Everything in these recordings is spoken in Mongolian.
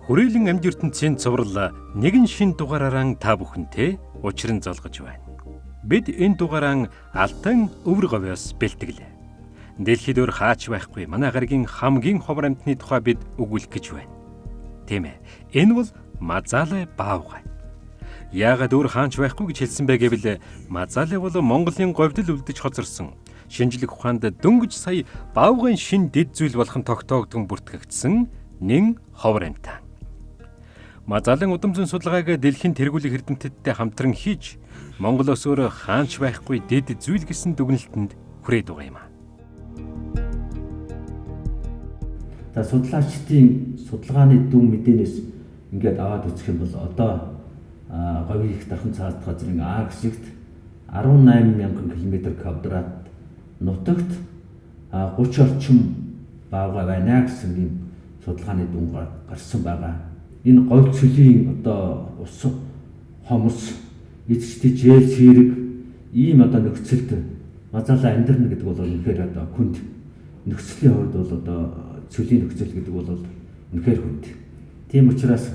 Хүрээлэн амьд ертөнцийн цуврал нэгэн шин дугаараараа та бүхэнтэй учран золгож байна. Бид энэ дугаараа Алтан өвөр говьоос бэлтгэлээ. Дэлхийд өөр хаач байхгүй манай гаригийн хамгийн ховор амьтны тухай бид өгүүлэх гэж байна. Тийм ээ. Энэ бол Мазалай Баавгай. Яагаад өөр хаач байхгүй гэж хэлсэн бэ гэвэл Мазалай бол Монголын говьд л үлдэж хоцорсон. Шинжлэх ухаанд дөнгөж сая Баавгайн шин дэд зүйл болгон тогтоогдсон бүртгэгдсэн нэн ховор амьтан. Мазалайн удам зүйн судалгааг дэлхийн тэргүүлэг эрдэмтдтэй хамтран хийж Монголоос өөр хаанч байхгүй дэд зүйл гэсэн дүгнэлтэнд хүрээд байгаа юм аа. За судлаачдын судалгааны дүн мэдээнээс ингээд аваад үзэх юм бол одоо говийн их дархан цаад газрын А хэсэгт 18,000 км² нутагт 30 орчим Баавгай байна гэсэн юм судалгааны дүн гарсан байгаа. Энэ говь цөлийн одоо ус хомос эцэгтэй жээл цэрэг ийм одоо нөхцөлд Мазалай амьдрна гэдэг бол үнэхээр одоо хүнд нөхцөлийн хувьд бол одоо цөлийн нөхцөл гэдэг бол үнэхээр хүнд. Тийм учраас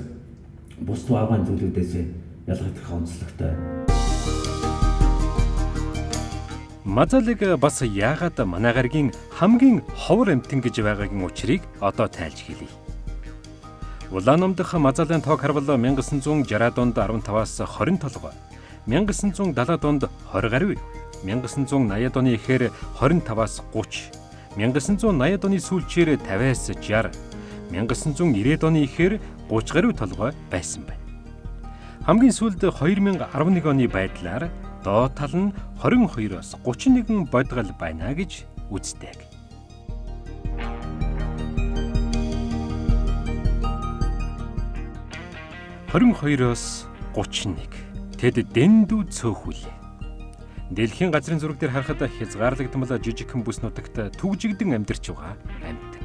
бус Баавгайн зүйлүүдээс ялгагдах онцлогтой. Мазалайг бас яагаад манай гаригийн хамгийн ховор амьтан гэж байгаагийн учрыг одоо тайлж хэлье. Улаан номдох Мазалайн тоог харвал 1960 онд 15-аас 20 толгой, 1970 онд 20 гаруй, 1980 оны эхээр 25-аас 30, 1980 оны сүүлчээр 50-аас 60, 1990 оны эхээр 30 гаруй толгой байсан байна. Хамгийн сүүлд 2011 оны байдлаар доод тал нь 22-оос 31 бодгал байна гэж үздэг. 22-оос 31 тэд дэндүү цөөхүүлээ. Дэлхийн газрын зураг дээр харахад хязгаарлагдмал жижигхэн бүс нутагт түгжигдэн амьдарч байгаа амьтан.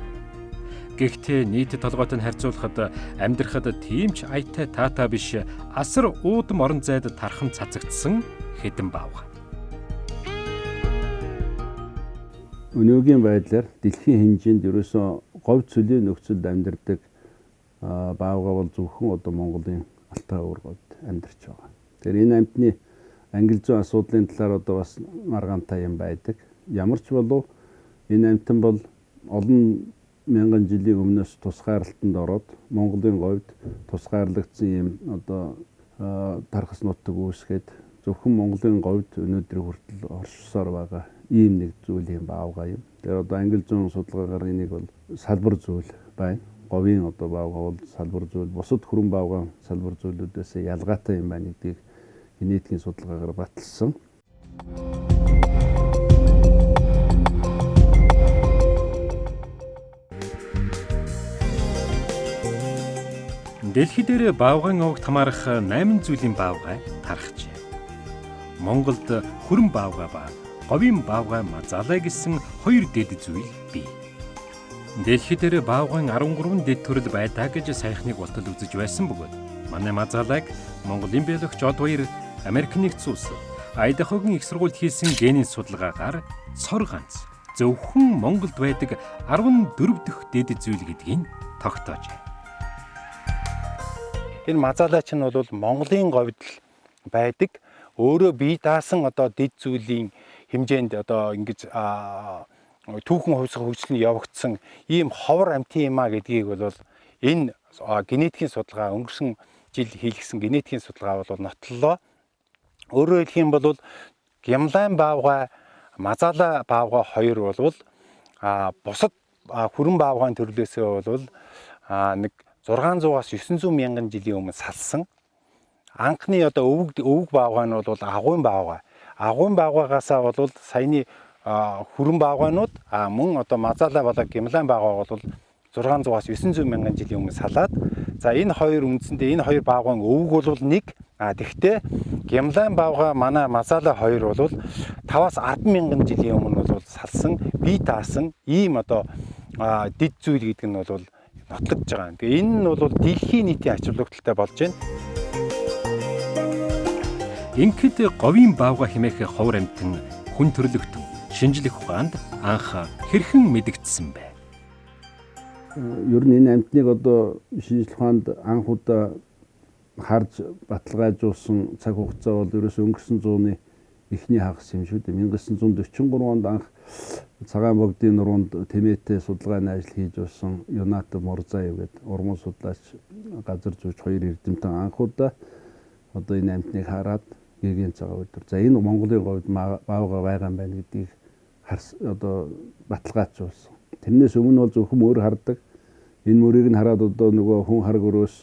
Гэхдээ нийт толгойтой нь харьцуулахад амьдрахад тийм ч аятай таатай биш асар уудам орон зайд тархан цацагдсан хэдэн Баавгай. Өнөөгийн байдлаар дэлхийн хэмжээнд ерөөсөө говь цөлийн нөхцөлд амьдардаг Баавгай бол зөвхөн одоо Монголын Алтай өвөр говьд амьдарч байгаа. Тэгэхээр энэ амьтны англи зүйн асуудлын талаар одоо бас маргаантай юм байдаг. Ямар ч болов энэ амьтан бол олон мянган жилийн өмнөөс тусгаарлалтанд ороод Монголын говьд тусгаарлагдсан юм одоо тархас нутаг үүсгээд зөвхөн Монголын говьд өнөөдрийн хүртэл оршсоор байгаа ийм нэг зүйл юм Баавгай юм. Тэгэхээр одоо англи зүйн судалгаагаар энийг бол салбар зүйл байна. Говийн одоо Баавгай бол салбар зүйл, бусад хүрэн Баавгай салбар зүйлүүдээс ялгаатай юм байна гэдгийг генетикийн судалгаагаар баталсан. Дэлхий дээр Баавгайн овогт хамаарах 8 зүйлийн Баавгай тархжээ. Монголд хүрэн Баавгай ба говийн Баавгай Мазалай гэсэн хоёр дэд зүйл бий. Дэлхий дээр Баавгайн 13 дэд төрөл байдаг гэж саяхныг болтол үзэж байсан бөгөөд манай Мазалайг Монголын биологч Од Баяр Америк нэгдсэн улс Айдахогийн их сургуульд хийсэн генийн судалгаагаар цор ганц зөвхөн Монголд байдаг 14 дэх дэд зүйл гэдгийг тогтоожээ. Энэ Мазалай ч нь бол Монголын говьд байдаг өөрөө бие даасан одоо дэд зүйлийн хэмжээнд одоо ингэж түүхэн хувьсгал хөгжил нь явагдсан ийм ховор амьтан юм а гэдгийг бол энэ генетикийн судалгаа өнгөрсөн жил хийлгэсэн генетикийн судалгаа бол нотлолоо. Өөрөөр хэлэх юм бол Гямлайн Баавгай, Мазалай Баавгай хоёр бол бусад хүрэн Баавгайн төрлөөсөө бол нэг 600-аас 900 мянган жилийн өмнө салсан. Анхны одоо өвөг Баавгай нь бол агуйн Баавгай. Агуйн Баавгайгаасаа бол саяны хүрэн Баавгайнууд мөн одоо Мазалай болоо Гямлайн Баавгай бол 600-аас 900 мянган жилийн өмнө салаад за энэ хоёр үндсэндээ энэ хоёр Баавгайн өвөг бол нэг тэгтээ Гямлайн Баавгай манай Мазалай хоёр бол 5-аас 10 мянган жилийн өмнө бол салсан бие даасан ийм одоо дэд зүйл гэдэг нь бол нотлогдож байгаа. Тэгээ энэ нь бол дэлхийн нийтийн ач холбогдолтой болж байна. Ингээд говийн баавга хэмээх ховор амьтан хүн төрлөختөн шинжлэх ухаанд анх хэрхэн мэдэгдсэн бэ? Ер нь энэ амьтныг одоо шинжлэх ухаанд анх удаа харж баталгаажуулсан цаг хугацаа бол ерөөс өнгөрсөн зууны эхний хагас юм шүү дээ. 1943 онд анх цагаан богдын нуруунд тэмээтэй судалгааны ажил хийж байсан Юната Морзаев гэдэг урмын судлаач газар зүйч хоёр эрдэмтэн анх удаа одоо энэ амьтныг хараад гэргийн цагаан өдөр. За энэ Монголын говьд баавга байгаа юм байна гэдгийг одоо баталгаажуулсан. Тэрнээс өмнө бол зөвхөн мөр хардаг. Энэ мөрийг нь хараад одоо нөгөө хүн хараг өрөөс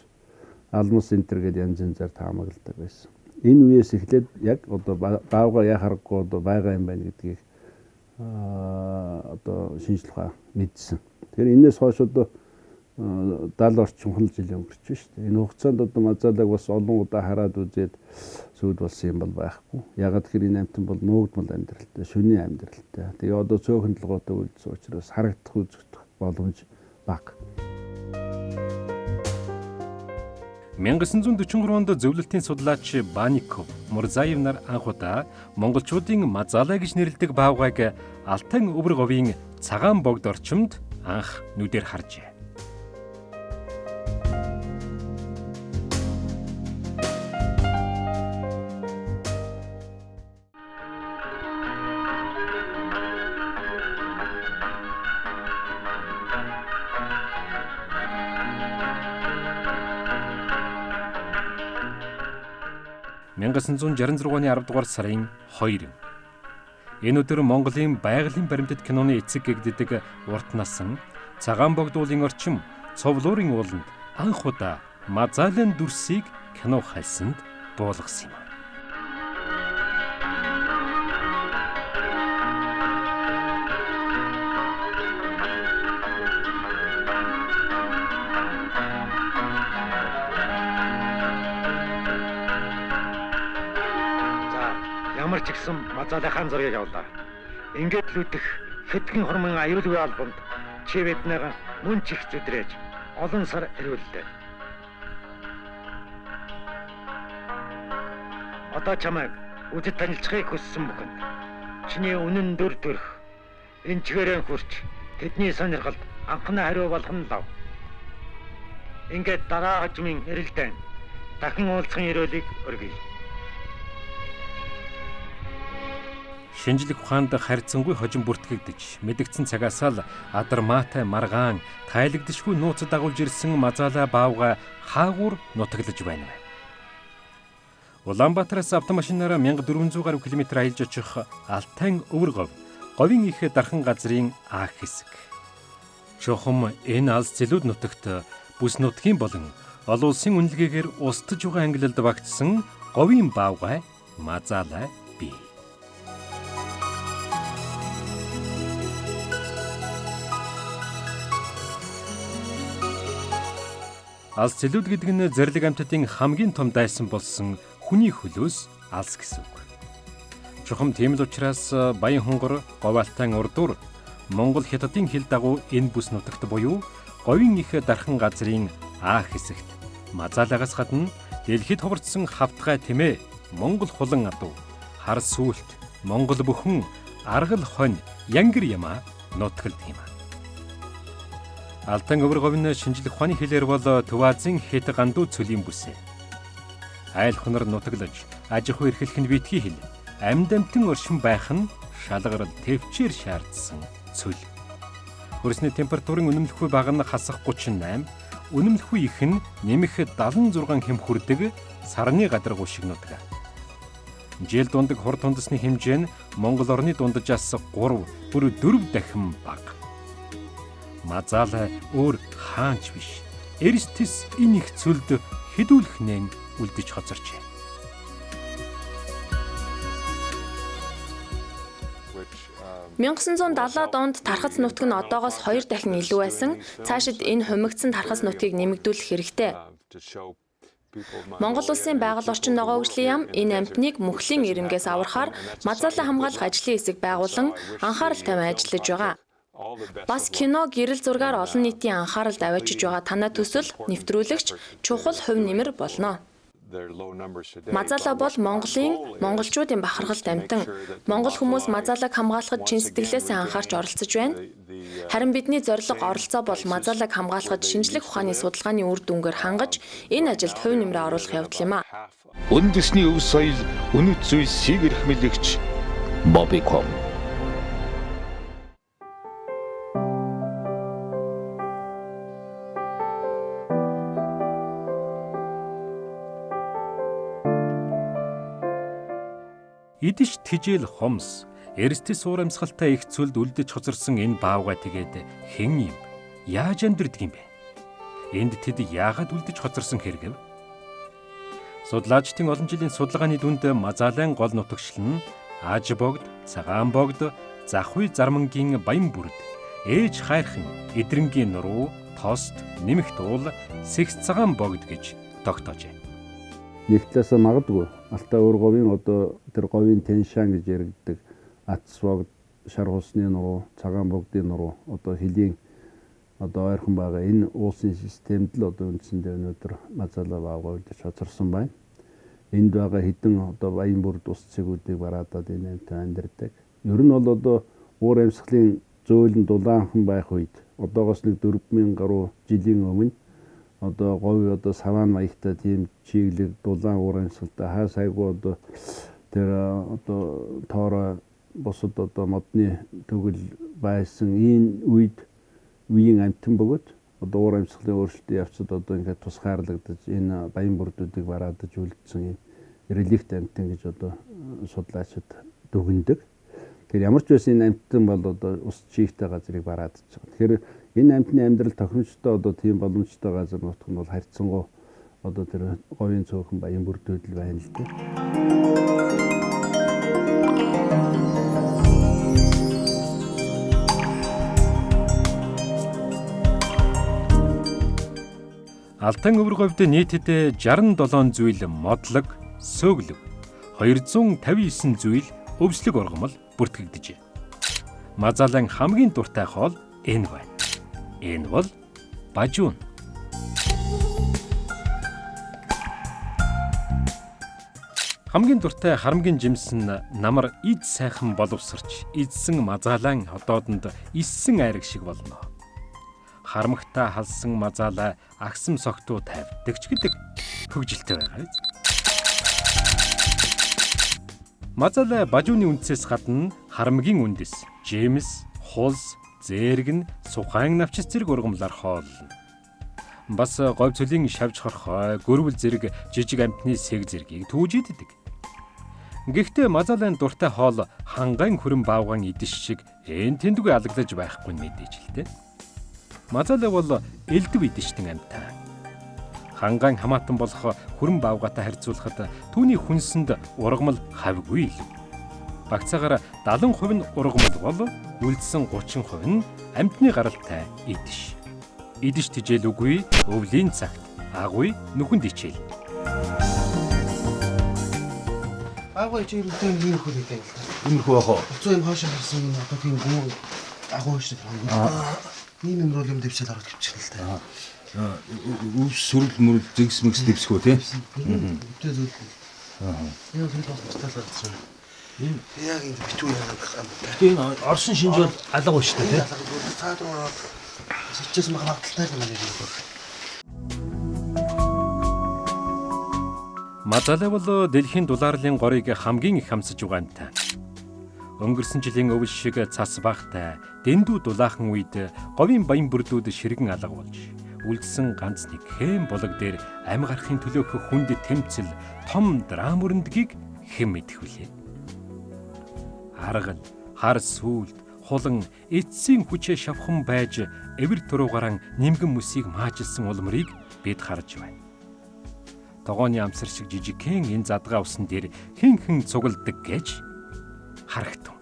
алмас центр гэдэг янз янзаар таамагладаг байсан. Энэ үеэс эхлээд яг одоо баавга яа харахгүй одоо байгаа юм байна гэдгийг одоо шинжлэх ухаан мэдсэн. Тэгэхээр энэс хойш одоо 70 орчим жил өнгөрч шүү дээ. Энэ хугацаанд одоо Мазалаг бас олон удаа хараад үзээд сүйд болсон юм бол байхгүй. Ягаад гэхээр энэ амьтан бол нуугдмал амьдралтай, шөнийн амьдралтай. Тэгээ одоо цөөхөн толгойтой үйлдсэн учраас харагдах үзэгдэх боломж бага. 1943 онд зөвлөлтийн судлаач Баников, Мурзаев нар анх удаа монголчуудын Мазала гэж нэрлэдэг баавгайг Алтай өвөр говийн цагаан богд орчимд анх нүдээр харжээ. (1966 оны 10 дугаар сарын 2). Энэ өдөр Монголын байгалийн баримтат киноны эцэг гэгддэг урт насан цагаан богд уулын орчим цовлуурын ууланд анх удаа Мазалын дүрсийг кино хальсанд буулгасан юм. Ямар ч гэсэн Мазалахын зургийг явуулаа. Ингээд л үдэх хэдхэн хормын аюулгүй албамд чи биднээ мөн чих зүдрээж олон сар ирүүллээ. Одоо чамайг үдэд танилцахыг хүссэн бүхэнд чиний үнэн дүр төрх энэ чигээрэн хурч тэдний сонирхолд анхны хариу болох нь лав. Ингээд дараа хожмын эрэлдэн дахин уулзахын өрөөлийг өргөе. Шинжлэх ухаанд харьцангуй хожим бүртгэгдэж мэдэгдсэн цагаас л Адармаатай маргаан тайлагдшгүй нууцад дагуулж ирсэн Мазала баавга хаагур нутаглаж байна. Улаанбаатараас автомашинаараа 1400 гаруй км аялж очих Алтай өвөр говь, говийн их дархан газрын А хэсэг. Чухам энэ алс зэлүүд нутагт бүс нутгийн болон олон улсын үнэлгээгээр устж байгаа ангиллалд багтсан говийн баавгай Мазала бий. Алс зэлүүд гэдэг нь зэрлэг амьтдын хамгийн том дайсан болсон хүний хөлөөс алс гэсэн үг. Чухам тийм л учраас Баян хонгор, Говьалтай урдуур Монгол хятадын хэл дагуу энэ бүс нутагт буюу говийн их дархан газрын А хэсэгт Мазалагаас гадна дэлхийд хувирсан хавтгай тэмээ, Монгол хулан адуу, хар сүлт, Монгол бүхэн, аргал хонь, янгир ямаа нутагладаг юм. Алтай өвөр говийн шинжлэх ухааны хэлээр бол Төв Азийн хэд гандуу цөлийн бүсээ. Айл хунар нутаглаж, аж ахуй эрхлэх нь битгий хэл. Амьд амтэн оршин байх нь шалгарал төвчээр шаардсан цөл. Хөрсний температурын үнэмлэхгүй бага нь хасах 38, үнэмлэхгүй их нь нэмэх 76 хэм хүрдэг сарны гадаргуу шиг нутаг. Жил дундаг хур тундасны хэмжээ нь Монгол орны дунджаас 3, бүр 4 дахин бага. Мазала өөр хаанч биш. Эристис энэ их цөлд хэдүүлхнэн үлдэж хоцорчээ. (1970-аад онд тархац нутаг нь одоогоос 2 дахин илүү байсан. Цаашид энэ хумигдсан тархац нутгийг нэмэгдүүлэх хэрэгтэй. Монгол улсын байгаль орчин ногоо хөгжлийн яам энэ амьтныг мөхлийн ирэмгээс аврахаар Мазала хамгаалах ажлын хэсэг байгуулан анхаарал тавиан ажиллаж байгаа. Бас кино гэрэл зургаар олон нийтийн анхааралд аваачиж байгаа танай төсөл нэвтрүүлэгч чухал хувь нэмэр болно. Мазаала бол монголчуудын бахархалд амьтан. Монгол хүмүүс мазаалаг хамгаалахад чин сэтгэлээсээ анхаарч оролцож байна. Харин бидний зорилго оролцоо бол мазаалаг хамгаалахад шинжлэх ухааны судалгааны үр дүнгээр хангаж энэ ажилд хувь нэмрээ оруулах явдал юм а. Үндэсний өв соёл, үнэт зүйлсийг эрхмэлэгч Bobby.com. Идэж тижэл хомс, эрсдэс уур амьсгалтай их цөлд үлдэж хоцорсон энэ баавга тэгээд хэн юм? Яаж амьдрдаг юм бэ? Энд тэд яагаад үлдэж хоцорсон хэрэг вэ? Судлаачдын олон жилийн судалгааны дүнд Мазаалайн гол нутагшил нь Аж богд, Цагаан богд, Захуй Зармангийн Баян бүрд, Ээж хайрхан, Идрэнгийн нуруу, Тост, Нэмэгт уул, Сэгс цагаан богд гэж тогтоожээ. Нэгтлээс магадгүй Алтай уур говийн одоо тэр говийн Тяншаан гэж яригддаг Атс богд, Шар усны нуруу, Цагаан богдын нуруу одоо хөлийн одоо ойрхон байгаа энэ уулсын системд л одоо үндсэндээ өнөөдөр Мазаала баавга үлдэж хоцорсон байна. Энд байгаа хэдэн одоо Баян бүрд ус цэгүүдийг бараадад энэ амт амьдардаг. Ер нь бол одоо уур амьсгалын зөөлөн дулаанхан байх үед одоогоос нэг 4000 гаруй жилийн өмнө одоо говь одоо саван маягтай тийм чиглэг дулаан уур амьсгалтай хаа сайгүй одоо тэр одоо тоороо босод одоо модны төгөл байсан энэ үед үеийн амтан бөгөөд одоо уур амьсгалын өөрчлөлтөд явцад одоо ингээд тусгаарлагдаж энэ Баян бүрдүүдийг бараадаж үлдсэн юм реликт амтан гэж одоо судлаачид дүгнэдэг. Тэгэхээр ямар ч байсан энэ амтан бол одоо ус чигтэй газрыг бараадаж байгаа. Тэгэхээр энэ амтны амьдрал тохиромжтой одоо тийм боломжтой газар нутг нь бол харьцангуй одоо тэр говийн цөөхөн Баян бүрдүүд л байна л дээ. Алтан өвөр говьд нийтдээ 67 зүйл модлог, сөглөг, 259 зүйл өвслөг оргомол бүртгэгдэжээ. Мазаалайн хамгийн дуртай хоол энэ байна. Энэ бол бажуун. Хамгийн дуртай харамгийн жимс нь намар ид сайхан боловсрч, идсэн Мазаалайн хотоодонд иссэн айраг шиг болно. Харамгтай халсан Мазаалаа агсам согтуу тавьдаг ч гэдэг хөгжилтэй байгаа. Мазаалаа бажууны үндсээс гадна харамгийн үндэс, жимс, хулс, зээргэн, сухайн навчис зэрэг ургамлаар хооллоно. Бас говь цөлийн шавж хорхой, гөрвөл зэрэг жижиг амтны сэг зэргийг түүж иддэг. Гэхдээ Мазаалайн дуртай хоол хангайн хүрэн баавгаан идэж шиг эн тэндгүй алагдаж байхгүй мэдээж л дээ. Мазаалаа бол элдв идэгчтэн амьтан. Хангайн хамаатан болох хүрэн баавгаатай харьцуулахад түүний хүнсэнд ургамал хавьгүй илүү. Багцаагаар 70% нь ургамал бол үлдсэн 30% нь амьтны гаралтай идэж. Идэж тижэл үгүй өвлийн цагт агуй нүхэнд ичээл. Агуй ичээл үгүй нөхөр гэдэг л да. Иймэрхүү яах вэ? Буцаа юм хаашаа харсан юм одоо тийм гоо агуй шиг байна. Ийм юм руу юм дэвшэл орж ивчих л да. Өвс сүрэл мөрөл зэгс мэгс дэвсгүү тий. Өвдөө зүйл. Яа тэр боцтол гарсан. Яг ингэ битүү яагаад гам. Тийм Орсын шинж бол алга байна шүү дээ тий. Цаад ороод сэтчээс магадaltaй юм аа. Мазаалаа бол дэлхийн дулаарлын горыг хамгийн их хамсаж угаантай. Өнгөрсөн жилийн өвөл шиг цас багтай, дэндүү дулаахан үед говийн Баян бүрдүүд ширгэн алга болж, үлдсэн ганц нэг хэм болог дээр ам гарахын төлөөх хүнд тэмцэл том драм өрөндгийг хэн мэдэх вүлээ. Аргал, хар сүлд, хулан, эцсийн хүчээ шавхан байж эвэр туруугараа нимгэн мүсийг маажилсан улмрыг бид харж байна. Тогооны амсар шиг жижигхэн энэ задгаа усан дээр хэн цугладаг гэж харагтун.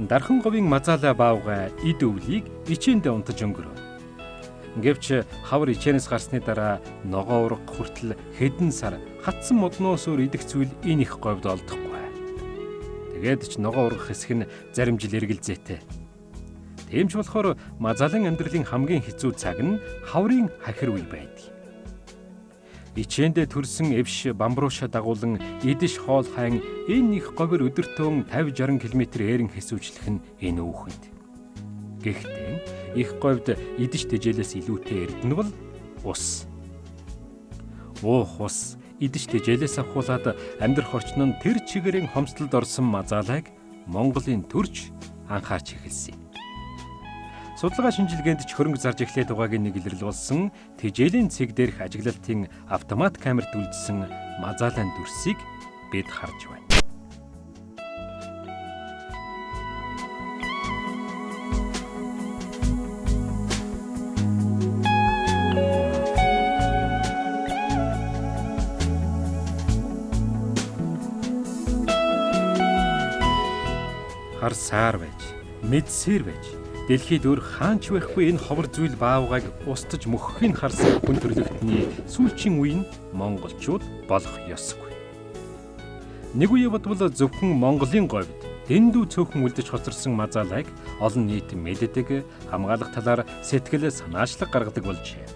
Дархан говийн Мазаала Баавгай эд өвлийг ичээндээ унтаж өнгөрөв. Гэвч хавар ичээнээс гарсны дараа ногоо ураг хүртэл хэдэн сар хатсан модноос өөр идэх зүйл энэ их говьд олдохгүй. Тэгээд ч ногоо ургах хэсэг нь зарим жил эргэлзээтэй. Тэмч болохоор Мазаалын амьдралын хамгийн хэцүү цаг нь хаврын хахир үе байдаг. Ичээндээ төрсөн эвш бамбарууша дагуулan идэж хоол хайн энэ их говьор өдөртөө 50-60 км эерэн хэсүүжлэх нь энэ үүхэнд. Гэхдээ их говьд идэж тэжээлээс илүүтэй эрдэнэ бол ус. Ус идэж тэжээлээс авахуулаад амьдрах орчин нь тэр чигээрийн хомсдолд орсон Мазаалайг Монголын төрч анхаарч эхэлсэн. Судалгаа шинжилгээнд ч хөрөнгө зарж эхлээд байгаагийн нэг илрэл болсон тэжээлийн цэг дээрх ажиглалтын автомат камерт үйлдсэн Мазаалайн дүрсийг бид харж байна. Хар саар байж, мэдсээр байж дэлхийд өөр хаанч байхгүй энэ ховор зүйл Баавгайг устж мөхөхийн харсан хүн төрлөختний сүүлчийн үе нь монголчууд болох ёсгүй. Нэг үе бодвол зөвхөн Монголын говьд дэндүү цөөхөн үлдэж хоцорсон Мазаалайг олон нийт мэддэг, хамгаалах талаар сэтгэл санаачлаг гаргадаг болжээ.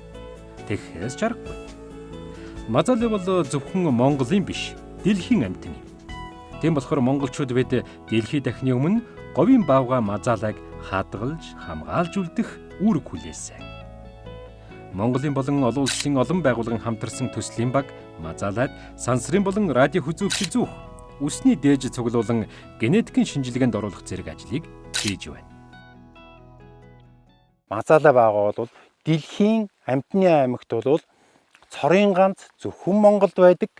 Тэгэхээс чаргагүй. Мазаалай бол зөвхөн Монголын биш, дэлхийн амьтан юм. Тийм болохоор монголчууд бид дэлхийд дахны өмнө говийн Баавгай Мазаалайг хадгалж, хамгаалж үлдэх үүрэг хүлээсэн. Монголын болон олон улсын олон байгууллагын хамтарсан төслийн баг Мазаалайд сансрын болон радио хүзүүвч зүүх, үсний дээж цуглуулан генетикийн шинжилгээнд оруулах зэрэг ажлыг хийж байна. Мазаалай Баавгай бол дэлхийн амьтны аймагт бол цорын ганц зөвхөн Монголд байдаг.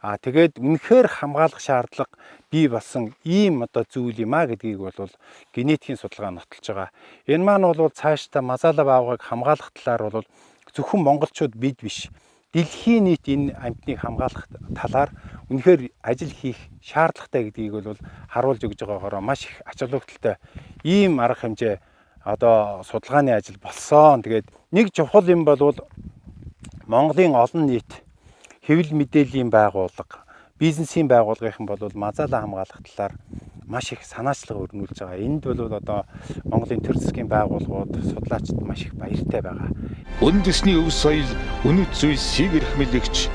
Тэгээд үнэхээр хамгаалах шаардлага бий болсон ийм зүйл юм а гэдгийг бол генетикийн судалгаа нотолж байгаа. Энэ маань бол цаашдаа Мазаалай Баавгайг хамгаалах талаар бол зөвхөн монголчууд бид биш. Дэлхийн нийт энэ амьтныг хамгаалах талаар үнэхээр ажил хийх шаардлагатай гэдгийг бол харуулж өгж байгаагаар маш их ач холбогдолтой ийм арга хэмжээ судалгааны ажил болсон. Тэгээд нэг чухал юм бол Монголын олон нийт хэвлэл мэдээллийн байгууллага, бизнесийн байгууллагын бол Мазаалай хамгаалах талаар маш их санаачлага өрнүүлж байгаа. Энд бол Монголын төр засгийн байгууллагууд, судлаачид маш их баяртай байгаа. Үндэсний өв соёл, үнэт зүйл сийг эрхмэлэгч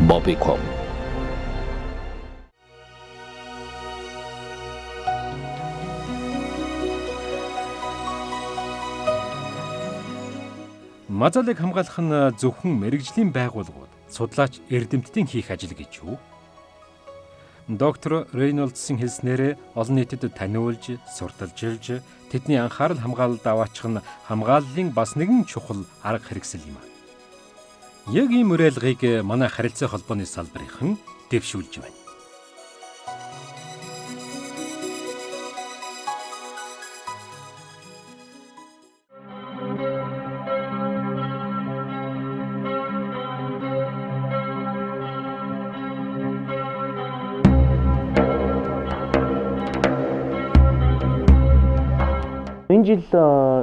Bobby.com. Мазаалайг хамгаалах нь зөвхөн мэрэгжлийн байгууллагууд, судлаач эрдэмтдийн хийх ажил гэж юу? Доктор Рейнольдсын хэлснээр олон нийтэд таниулж, сурталчилж, тэдний анхаарал хамгаалалд аваачих нь хамгааллын бас нэгэн чухал арга хэрэгсэл юм. Яг ийм уриалгыг манай харилцаа холбооны салбарынхан дэвшүүлж байна. Энэ жил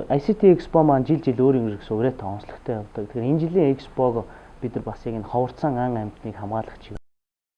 ICT Expo маань жил өөр ингэрэг суурьтай онцлогтой явдаг. Тэгэхээр энэ жилийн Expo-г бид нар бас яг энэ ховорцсон ан амьтныг хамгаалах чиг